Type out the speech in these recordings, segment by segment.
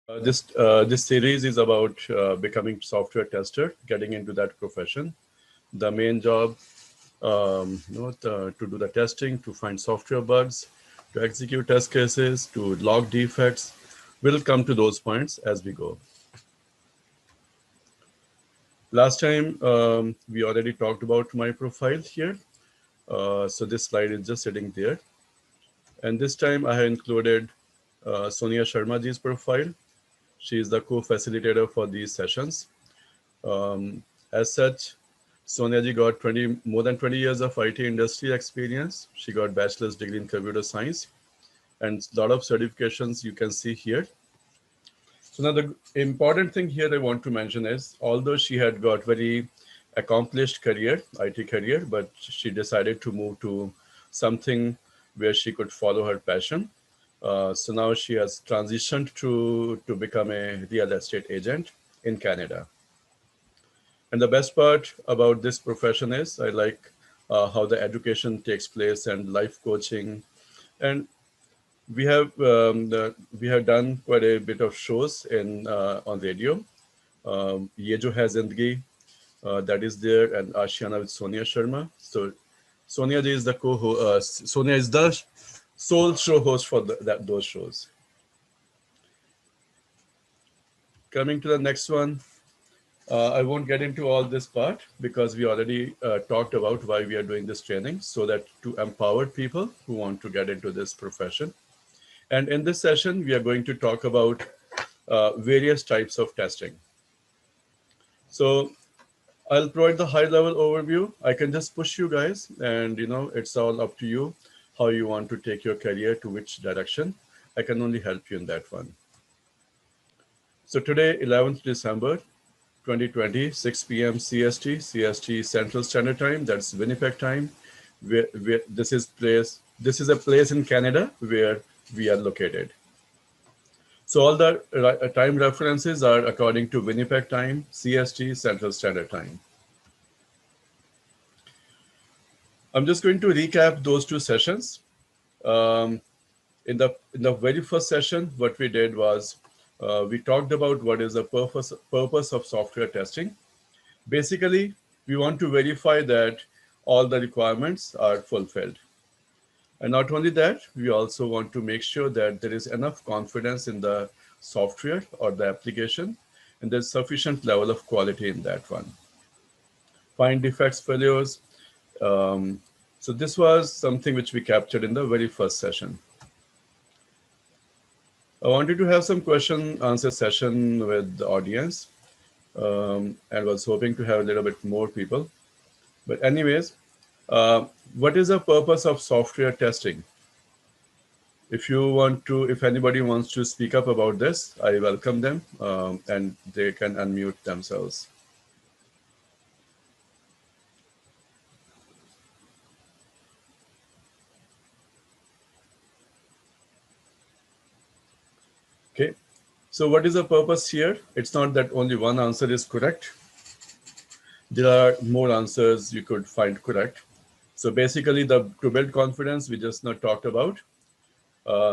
This series is about becoming software tester, getting into that profession. The main job, to do the testing, to find software bugs, to execute test cases, to log defects. We'll come to those points as we go. Last time, we already talked about my profile here. So this slide is just sitting there. And this time I have included Sonia Sharmaji's profile. She is the co-facilitator for these sessions. As such, Sonia ji got more than 20 years of IT industry experience. She got bachelor's degree in computer science and a lot of certifications you can see here. So now the important thing here I want to mention is, although she had got very accomplished career, IT career, but she decided to move to something where she could follow her passion. So now she has transitioned to become a real estate agent in Canada. And the best part about this profession is I like how the education takes place and life coaching. And we have done quite a bit of shows in on radio. Ye Jo Hai Zindagi, that is there, and Ashiana with Sonia Sharma. So Sonia ji is the Sonia is the sole show host for those shows. Coming to the next one, I won't get into all this part because we already talked about why we are doing this training, so that to empower people who want to get into this profession. And in this session, we are going to talk about various types of testing. So I'll provide the high level overview. I can just push you guys, and it's all up to you how you want to take your career, to which direction. I can only help you in that one. So today, 11th December, 2020, 6 p.m. CST Central Standard Time. That's Winnipeg time. This is a place in Canada where we are located. So all the time references are according to Winnipeg time, CST Central Standard Time. I'm just going to recap those two sessions. In the very first session, what we did was we talked about what is the purpose of software testing. Basically, we want to verify that all the requirements are fulfilled. And not only that, we also want to make sure that there is enough confidence in the software or the application, and there's sufficient level of quality in that one. Find defects, failures. So this was something which we captured in the very first session. I wanted to have some question answer session with the audience, and was hoping to have a little bit more people. But anyways, what is the purpose of software testing? If anybody wants to speak up about this, I welcome them, and they can unmute themselves. Okay, so what is the purpose here? It's not that only one answer is correct. There are more answers you could find correct. So basically, to build confidence, we just not talked about.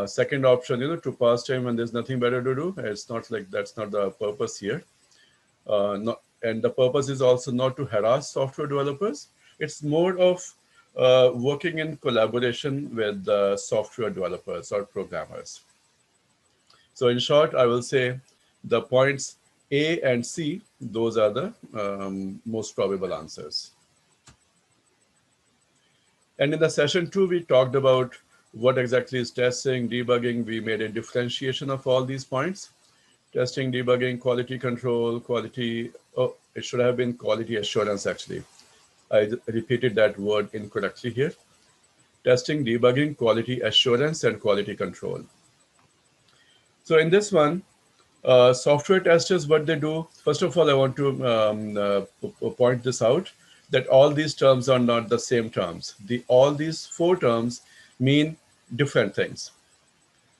Second option, to pass time when there's nothing better to do. It's not like that's not the purpose here. And the purpose is also not to harass software developers. It's more of working in collaboration with software developers or programmers. So in short, I will say the points A and C, those are the most probable answers. And in the session 2, we talked about what exactly is testing, debugging. We made a differentiation of all these points. Testing, debugging, quality control, it should have been quality assurance actually. I repeated that word incorrectly here. Testing, debugging, quality assurance, and quality control. So in this one, software testers, what they do, first of all, I want to point this out, that all these terms are not the same terms. All these four terms mean different things.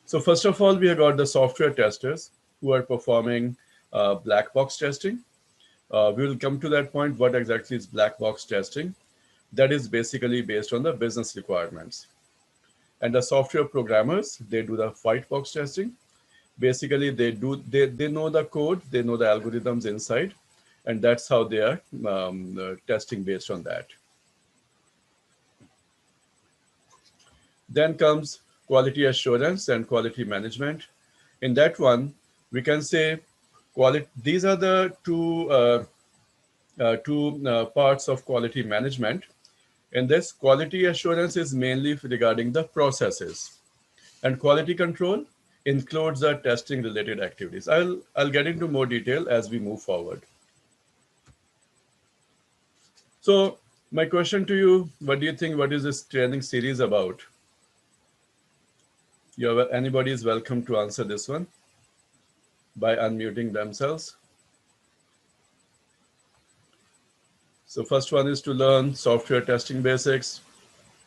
So first of all, we have got the software testers who are performing black box testing. We will come to that point, what exactly is black box testing. That is basically based on the business requirements. And the software programmers, they do the white box testing. Basically, they know the code, they know the algorithms inside, and that's how they are testing based on that. Then comes quality assurance and quality management. In that one, we can say these are the two parts of quality management. In this, quality assurance is mainly regarding the processes, and quality control includes the testing related activities. I'll get into more detail as we move forward. So my question to you, what do you think, what is this training series about? Anybody is welcome to answer this one by unmuting themselves. So first one is to learn software testing basics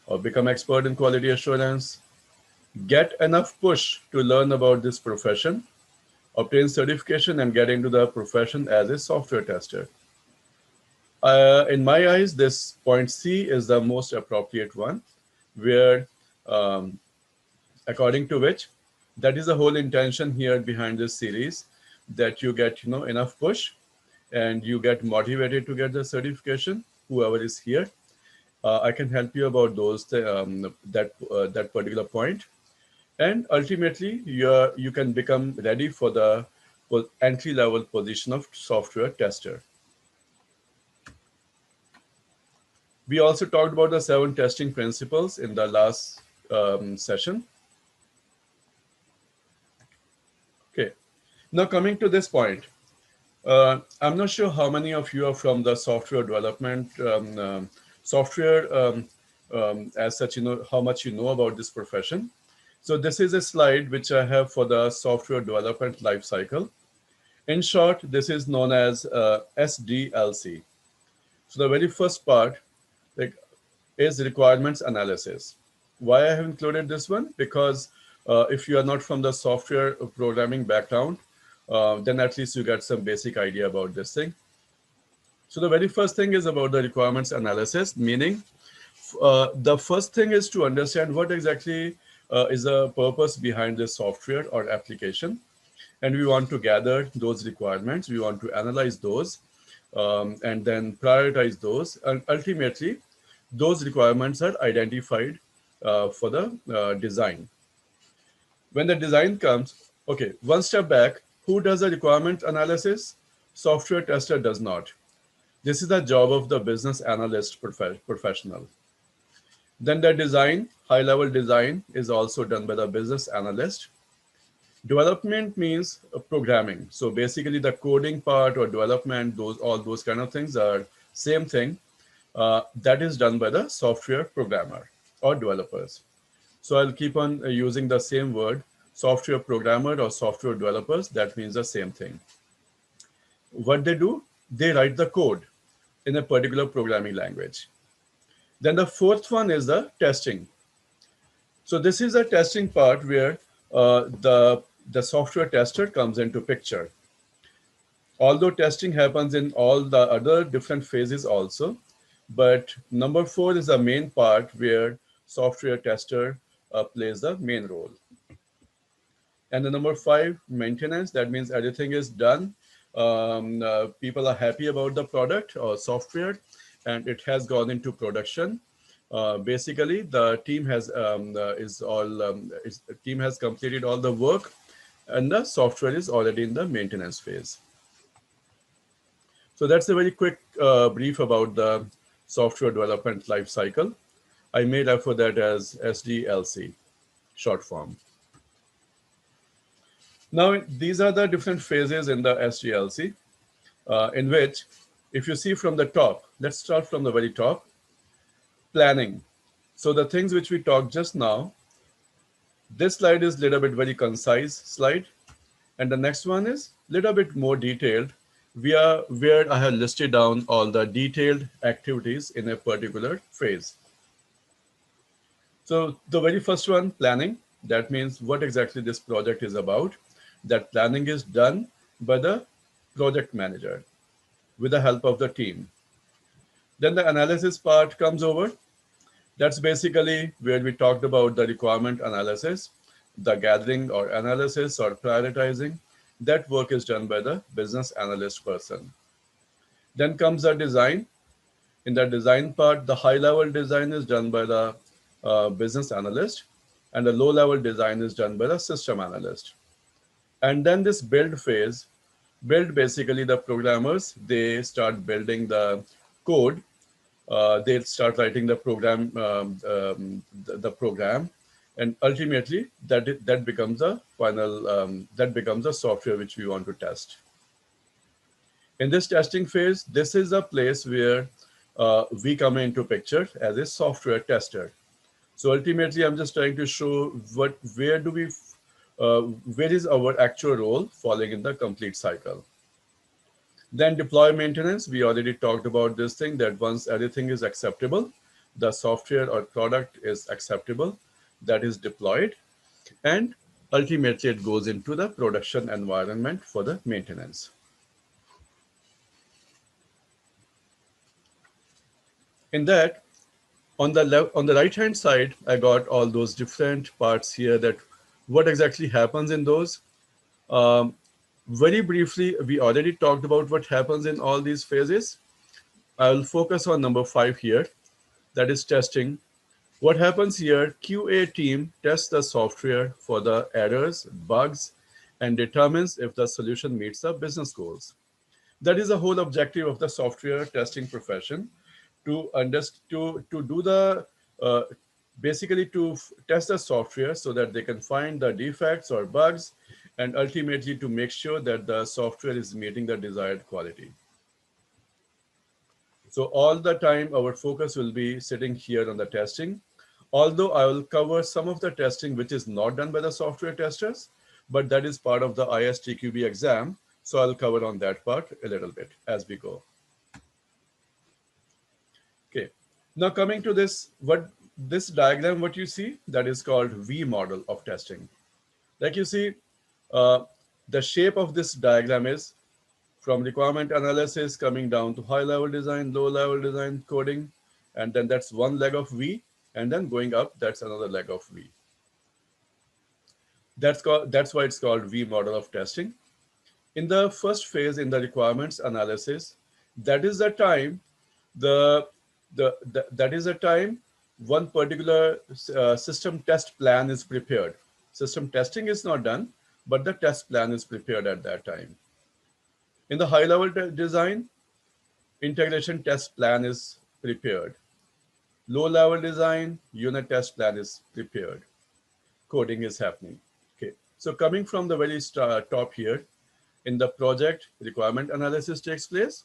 or become expert in quality assurance. Get enough push to learn about this profession, obtain certification and get into the profession as a software tester. In my eyes, this point C is the most appropriate one, where according to which, that is the whole intention here behind this series, that you get enough push and you get motivated to get the certification, whoever is here. I can help you about those that particular point. And ultimately, you can become ready for the entry-level position of software tester. We also talked about the 7 testing principles in the last session. Okay, now coming to this point, I'm not sure how many of you are from the software development, as such, how much you know about this profession. So this is a slide which I have for the software development life cycle. In short, this is known as SDLC. So the very first part is requirements analysis. Why I have included this one? Because if you are not from the software programming background, then at least you get some basic idea about this thing. So the very first thing is about the requirements analysis, meaning the first thing is to understand what exactly is the purpose behind this software or application. And we want to gather those requirements. We want to analyze those and then prioritize those. And ultimately, those requirements are identified for the design. When the design comes, okay, one step back, who does the requirement analysis? Software tester does not. This is the job of the business analyst professional. Then the design, high-level design, is also done by the business analyst. Development means programming. So basically the coding part or development, all those kind of things are same thing. That is done by the software programmer or developers. So I'll keep on using the same word, software programmer or software developers. That means the same thing. What they do, they write the code in a particular programming language. Then the fourth one is the testing. So this is the testing part where the software tester comes into picture. Although testing happens in all the other different phases also, but number 4 is the main part where software tester plays the main role. And the number 5, maintenance. That means everything is done. People are happy about the product or software, and it has gone into production. Basically, the team has team has completed all the work, and the software is already in the maintenance phase. So that's a very quick brief about the software development life cycle. I may refer that as SDLC, short form. Now, these are the different phases in the SDLC, in which, if you see from the top, let's start from the very top, planning. So the things which we talked just now, this slide is a little bit very concise slide. And the next one is a little bit more detailed, where I have listed down all the detailed activities in a particular phase. So the very first one, planning, that means what exactly this project is about. That planning is done by the project manager with the help of the team. Then the analysis part comes over. That's basically where we talked about the requirement analysis. the gathering or analysis or prioritizing, that work is done by the business analyst person. Then comes the design. In the design part, the high-level design is done by the business analyst, and the low-level design is done by the system analyst. And then this build phase, build basically the programmers, they start building the code. They start writing the program, the program, and ultimately that becomes a final, that becomes a software which we want to test. In this testing phase, this is a place where we come into picture as a software tester. So ultimately, I'm just trying to show where is our actual role falling in the complete cycle. Then deploy maintenance. We already talked about this thing that once everything is acceptable, the software or product is acceptable, that is deployed, and ultimately it goes into the production environment for the maintenance. In that, on the right hand side, I got all those different parts here that what exactly happens in those. Very briefly, we already talked about what happens in all these phases. I will focus on number 5 here, that is testing. What happens here, QA team tests the software for the errors, bugs, and determines if the solution meets the business goals. That is the whole objective of the software testing profession, to do the basically to test the software so that they can find the defects or bugs, and ultimately to make sure that the software is meeting the desired quality. So all the time our focus will be sitting here on the testing, although I will cover some of the testing which is not done by the software testers, but that is part of the ISTQB exam, so I'll cover on that part a little bit as we go. Okay, now coming to this diagram, what you see, that is called V model of testing. Like you see, the shape of this diagram is from requirement analysis coming down to high-level design, low-level design, coding, and then that's one leg of V, and then going up, that's another leg of V. That's why it's called V model of testing. In the first phase, in the requirements analysis, that is the time one particular system test plan is prepared. System testing is not done, but the test plan is prepared at that time. In the high-level design, integration test plan is prepared. Low-level design, unit test plan is prepared. Coding is happening. Okay, so coming from the very top here, in the project, requirement analysis takes place.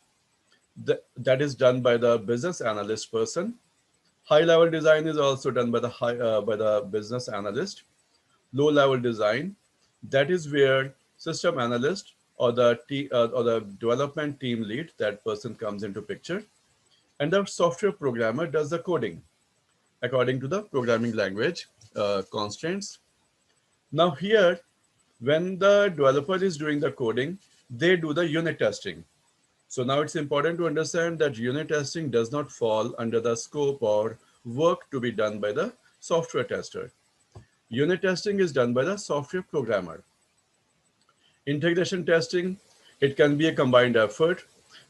That is done by the business analyst person. High-level design is also done by the business analyst. Low-level design, that is where system analyst or the development team lead, that person comes into picture, and the software programmer does the coding according to the programming language constraints. Now here, when the developer is doing the coding, they do the unit testing. So now it's important to understand that unit testing does not fall under the scope or work to be done by the software tester. Unit testing is done by the software programmer. Integration testing, it can be a combined effort,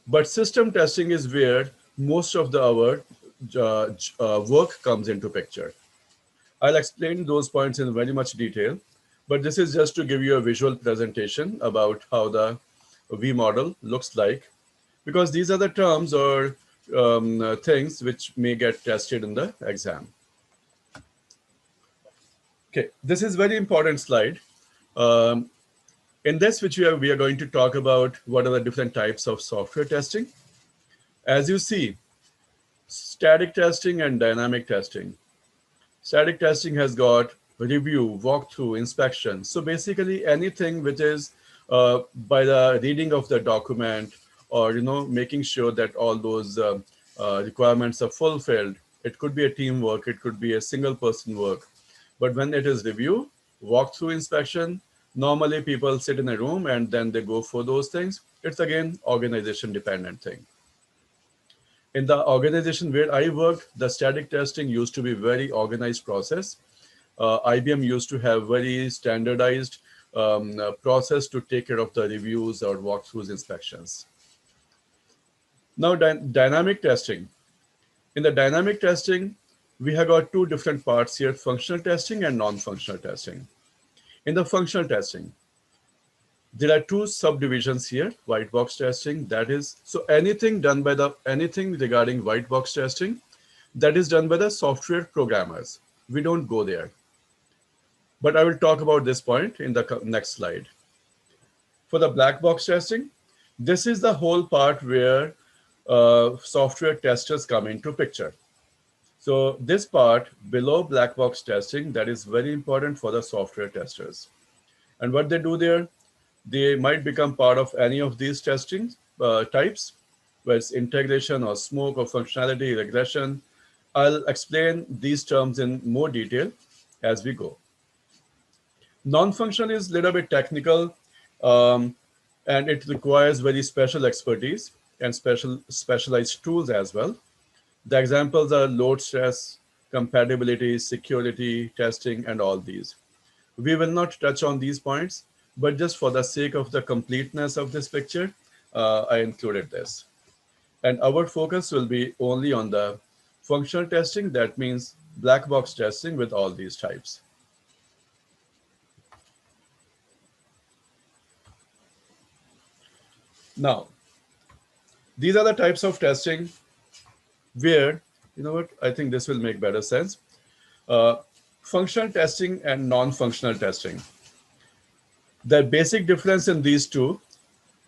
but system testing is where most of our work comes into picture. I'll explain those points in very much detail, but this is just to give you a visual presentation about how the V model looks like, because these are the terms or things which may get tested in the exam. Okay, this is very important slide. In this, we are going to talk about what are the different types of software testing. As you see, static testing and dynamic testing. Static testing has got review, walkthrough, inspection. So basically anything which is by the reading of the document, or making sure that all those requirements are fulfilled. It could be a teamwork, it could be a single person work. But when it is review, walkthrough, inspection, normally people sit in a room and then they go for those things. It's again organization dependent thing. In the organization where I worked, the static testing used to be very organized process. IBM used to have very standardized process to take care of the reviews or walkthroughs inspections. Now, dynamic testing. In the dynamic testing, we have got two different parts here, functional testing and non-functional testing. In the functional testing, there are two subdivisions here, white box testing, that is, so anything regarding white box testing, that is done by the software programmers. We don't go there. But I will talk about this point in the next slide. For the black box testing, this is the whole part where software testers come into picture. So this part below black box testing, that is very important for the software testers. And what they do there, they might become part of any of these testing types, whether it's integration or smoke or functionality, regression. I'll explain these terms in more detail as we go. Non-functional is a little bit technical, and it requires very special expertise and specialized tools as well. The examples are load stress, compatibility, security, testing, and all these. We will not touch on these points, but just for the sake of the completeness of this picture, I included this. And our focus will be only on the functional testing, that means black box testing with all these types. Now, these are the types of testing where, you know what, I think this will make better sense. Functional testing and non-functional testing. The basic difference in these two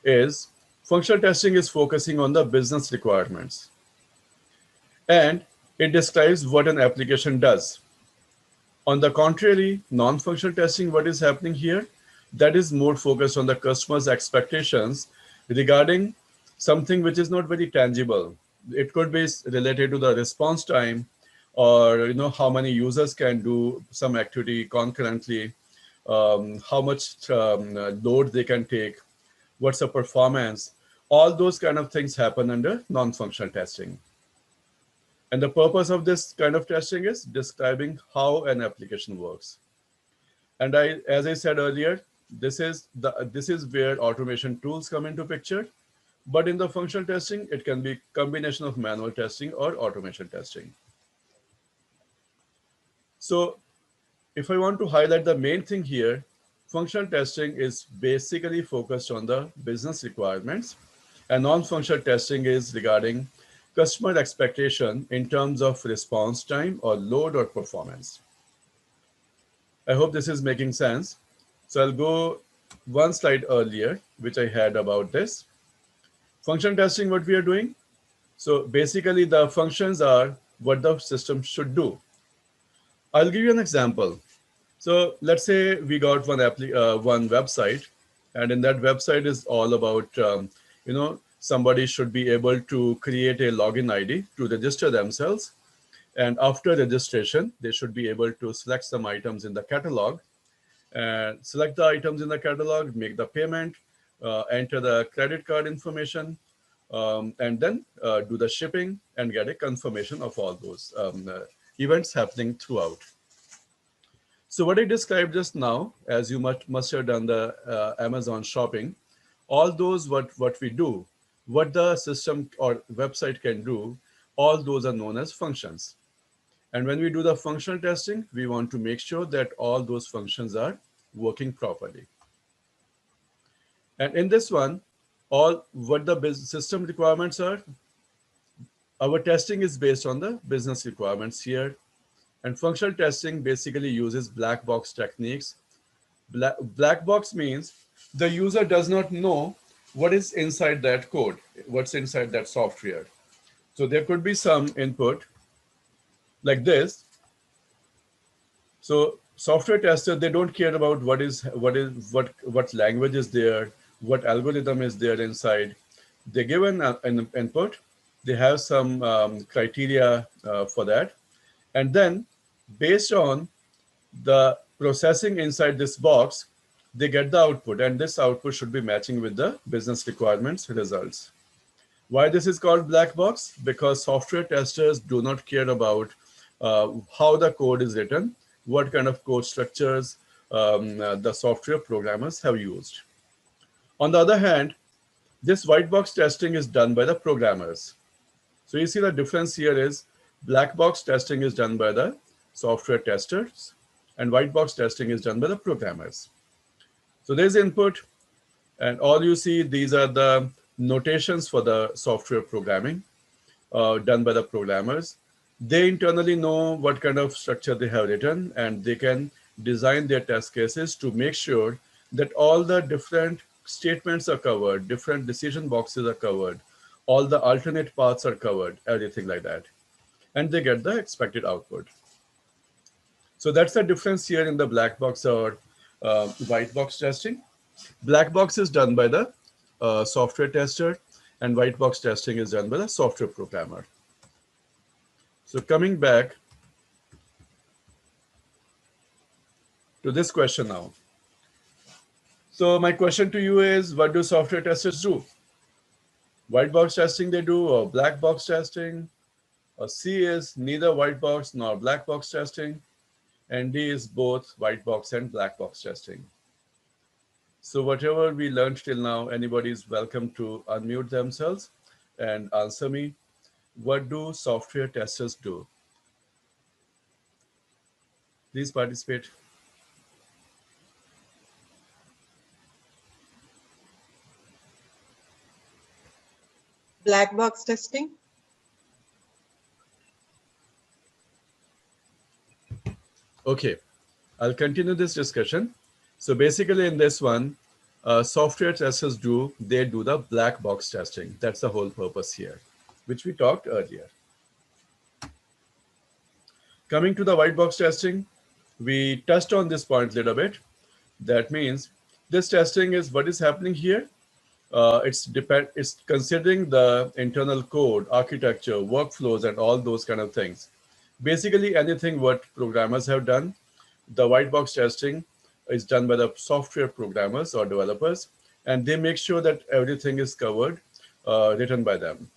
is functional testing is focusing on the business requirements, and it describes what an application does. On the contrary, non-functional testing, what is happening here, that is more focused on the customer's expectations regarding something which is not very tangible. It could be related to the response time, or how many users can do some activity concurrently, how much load they can take, what's the performance. All those kind of things happen under non-functional testing. And the purpose of this kind of testing is describing how an application works. And as I said earlier, this is where automation tools come into picture. But in the functional testing, it can be combination of manual testing or automation testing. So if I want to highlight the main thing here, functional testing is basically focused on the business requirements, and non-functional testing is regarding customer expectation in terms of response time or load or performance. I hope this is making sense. So I'll go one slide earlier, which I had about this. Function testing, what we are doing. So basically the functions are what the system should do. I'll give you an example. So let's say we got one website, and in that website is all about, somebody should be able to create a login ID to register themselves. And after registration, they should be able to select some items in the catalog, and select the items in the catalog, make the payment, enter the credit card information, and then do the shipping and get a confirmation of all those events happening throughout. So what I described just now, as you must have done the Amazon shopping, all those what we do, what the system or website can do, all those are known as functions. And when we do the functional testing, we want to make sure that all those functions are working properly. And in this one, all what the system requirements are, our testing is based on the business requirements here. And functional testing basically uses black box techniques. Black box means the user does not know what is inside that code, what's inside that software. So there could be some input like this. So software tester, they don't care about what language is there, what algorithm is there inside. They give an input. They have some criteria for that. And then based on the processing inside this box, they get the output, and this output should be matching with the business requirements results. Why this is called black box? Because software testers do not care about how the code is written. what kind of code structures the software programmers have used. On the other hand, this white box testing is done by the programmers. So you see the difference here is black box testing is done by the software testers and white box testing is done by the programmers. So there's input, and all you see, these are the notations for the software programming done by the programmers. They internally know what kind of structure they have written, and they can design their test cases to make sure that all the different statements are covered, different decision boxes are covered, all the alternate paths are covered, everything like that. And they get the expected output. So that's the difference here in the black box or white box testing. Black box is done by the software tester, and white box testing is done by the software programmer. So coming back to this question now. So my question to you is, what do software testers do? White box testing they do, or black box testing? Or C is neither white box nor black box testing, and D is both white box and black box testing. So whatever we learned till now, anybody is welcome to unmute themselves and answer me. What do software testers do? Please participate. Black box testing. Okay, I'll continue this discussion. So basically in this one, software testers do the black box testing. That's the whole purpose here, which we talked earlier. Coming to the white box testing, we touched on this point a little bit. That means this testing is what is happening here. It's considering the internal code, architecture, workflows, and all those kind of things. Basically, anything what programmers have done, the white box testing is done by the software programmers or developers, and they make sure that everything is covered, written by them.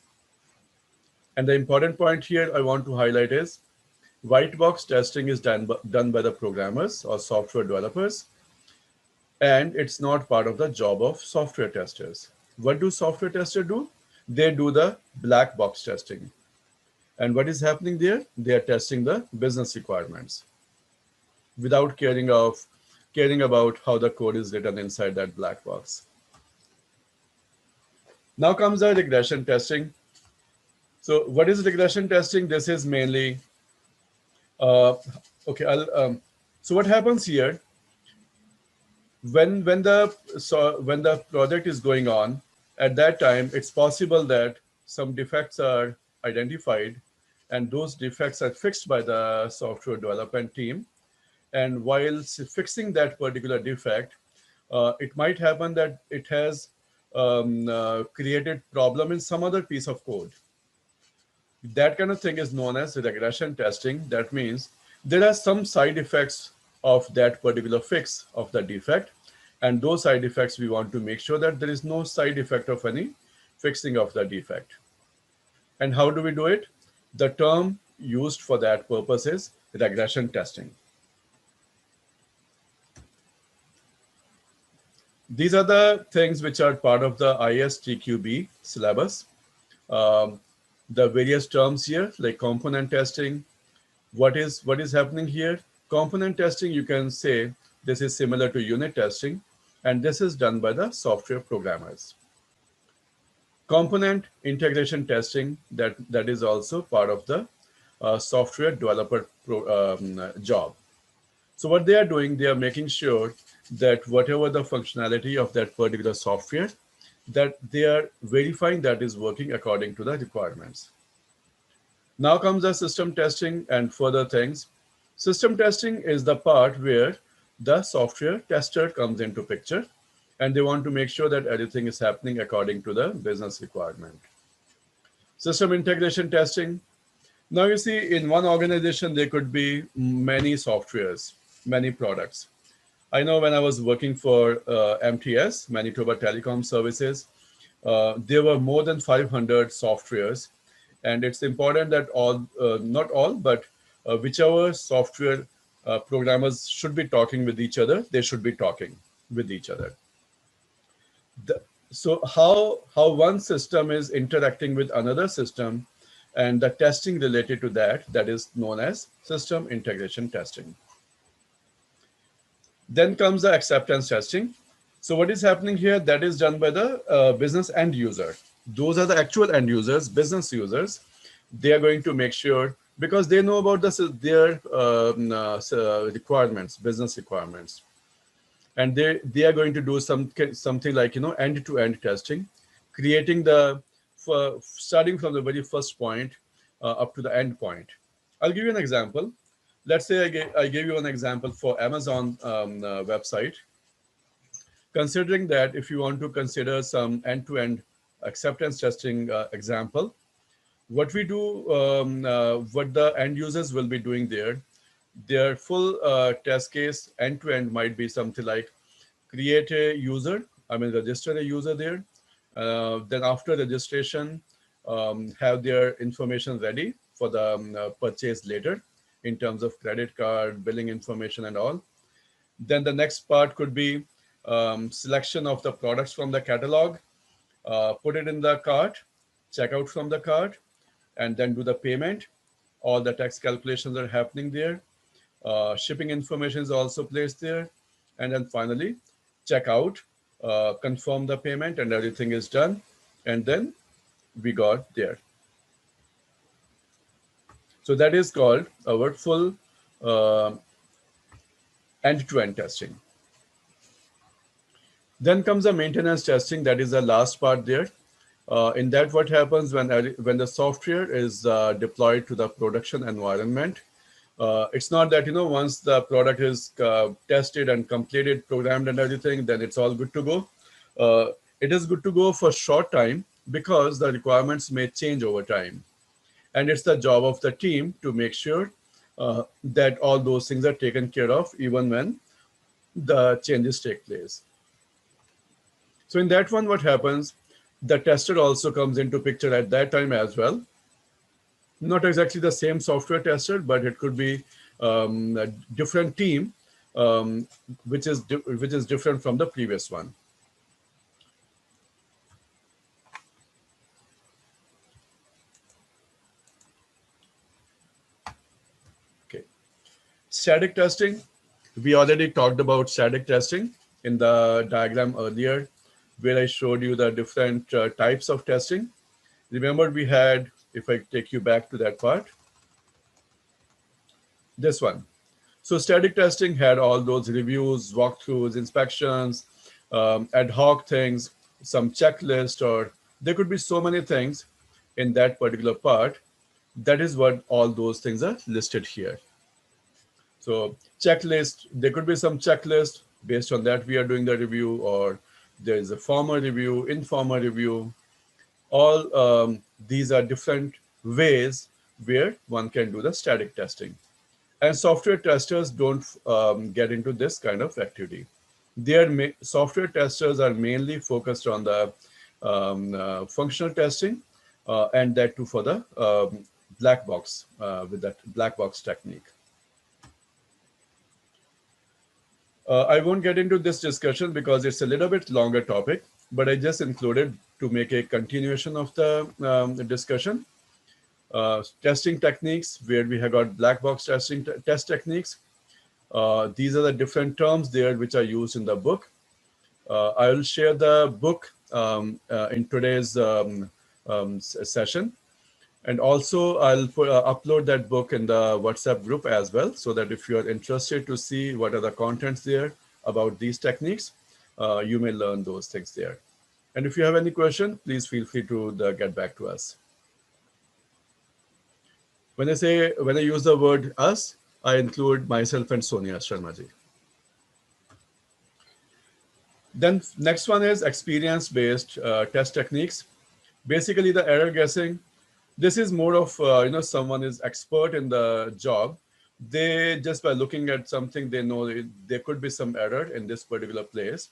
And the important point here I want to highlight is white box testing is done by the programmers or software developers, and it's not part of the job of software testers. What do software testers do? They do the black box testing. And what is happening there? They are testing the business requirements without caring about how the code is written inside that black box. Now comes the regression testing. So what is regression testing? This is mainly, okay, so what happens here, when the project is going on, at that time, it's possible that some defects are identified, and those defects are fixed by the software development team. And while fixing that particular defect, it might happen that it has created problem in some other piece of code. That kind of thing is known as regression testing. That means there are some side effects of that particular fix of the defect, and those side effects we want to make sure that there is no side effect of any fixing of the defect. And how do we do it? The term used for that purpose is regression testing. These are the things which are part of the ISTQB syllabus. The various terms here, like component testing. What is happening here? Component testing, you can say this is similar to unit testing, and this is done by the software programmers. Component integration testing, that is also part of the software developer job. So what they are doing, they are making sure that whatever the functionality of that particular software, that they are verifying that is working according to the requirements. Now comes the system testing and further things. System testing is the part where the software tester comes into picture, and they want to make sure that everything is happening according to the business requirement. System integration testing. Now you see, in one organization, there could be many softwares, many products. I know when I was working for MTS, Manitoba Telecom Services, there were more than 500 softwares. And it's important that all, not all, but whichever software programmers should be talking with each other. They should be talking with each other. So how one system is interacting with another system and the testing related to that, that is known as system integration testing. Then comes the acceptance testing. So what is happening here? That is done by the business end user. Those are the actual end users, business users. They are going to make sure, because they know about their requirements, business requirements, and they are going to do something like end-to-end testing, creating starting from the very first point up to the end point. I'll give you an example. Let's say I gave you an example for Amazon website. Considering that, if you want to consider some end-to-end acceptance testing example, what we do, what the end users will be doing there, their full test case end-to-end might be something like create a user, register a user there. Then after registration, have their information ready for the purchase later in terms of credit card, billing information and all. Then the next part could be selection of the products from the catalog, put it in the cart, check out from the cart, and then do the payment. All the tax calculations are happening there. Shipping information is also placed there. And then finally, check out, confirm the payment, and everything is done. And then we got there. So that is called our full end-to-end testing. Then comes the maintenance testing. That is the last part there. In that, what happens when the software is deployed to the production environment, it's not that, once the product is tested and completed, programmed and everything, then it's all good to go. It is good to go for a short time because the requirements may change over time. And it's the job of the team to make sure that all those things are taken care of even when the changes take place. So in that one, what happens, the tester also comes into picture at that time as well. Not exactly the same software tester, but it could be a different team, which is different from the previous one. Okay. Static testing. We already talked about static testing in the diagram earlier, where I showed you the different types of testing. Remember, we had, if I take you back to that part, this one. So static testing had all those reviews, walkthroughs, inspections, ad hoc things, some checklist, or there could be so many things in that particular part. That is what all those things are listed here. So checklist, there could be some checklist. Based on that, we are doing the review, or there is a formal review, informal review. All these are different ways where one can do the static testing. And software testers don't get into this kind of activity. Software testers are mainly focused on the functional testing, and that too for the black box, with that black box technique. I won't get into this discussion because it's a little bit longer topic, but I just included to make a continuation of the discussion. Testing techniques, where we have got black box testing test techniques. These are the different terms there which are used in the book. I will share the book in today's session. And also I'll upload that book in the WhatsApp group as well, so that if you are interested to see what are the contents there about these techniques, you may learn those things there. And if you have any question, please feel free to get back to us. When I use the word us, I include myself and Sonia Sharma ji. Then next one is experience-based test techniques. Basically the error guessing. This is more of, someone is expert in the job. They, just by looking at something, they know there could be some error in this particular place.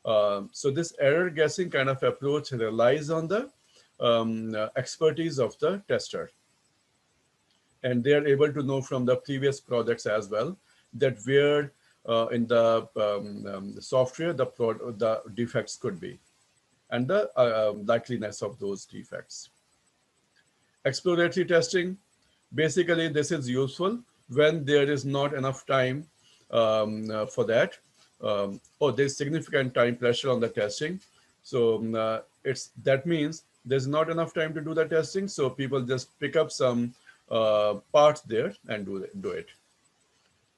So this error guessing kind of approach relies on the expertise of the tester. And they are able to know from the previous projects as well that where in the software the defects could be, and the likeliness of those defects. Exploratory testing, basically this is useful when there is not enough time for that, or there's significant time pressure on the testing. So that means there's not enough time to do the testing, so people just pick up some parts there and do it.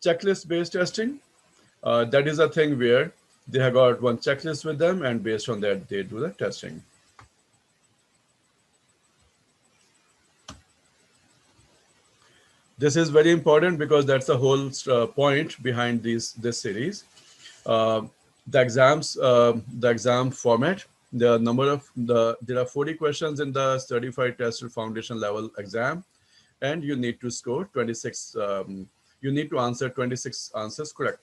Checklist based testing, that is a thing where they have got one checklist with them, and based on that they do the testing. This is very important because that's the whole point behind this series. Uh, the exam format, there are 40 questions in the certified tester foundation level exam, and you need to score 26. You need to answer 26 answers correct.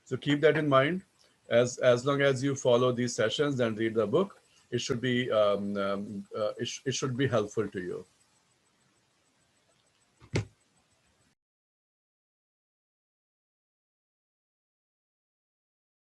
So keep that in mind. As long as you follow these sessions and read the book, it should be it should be helpful to you.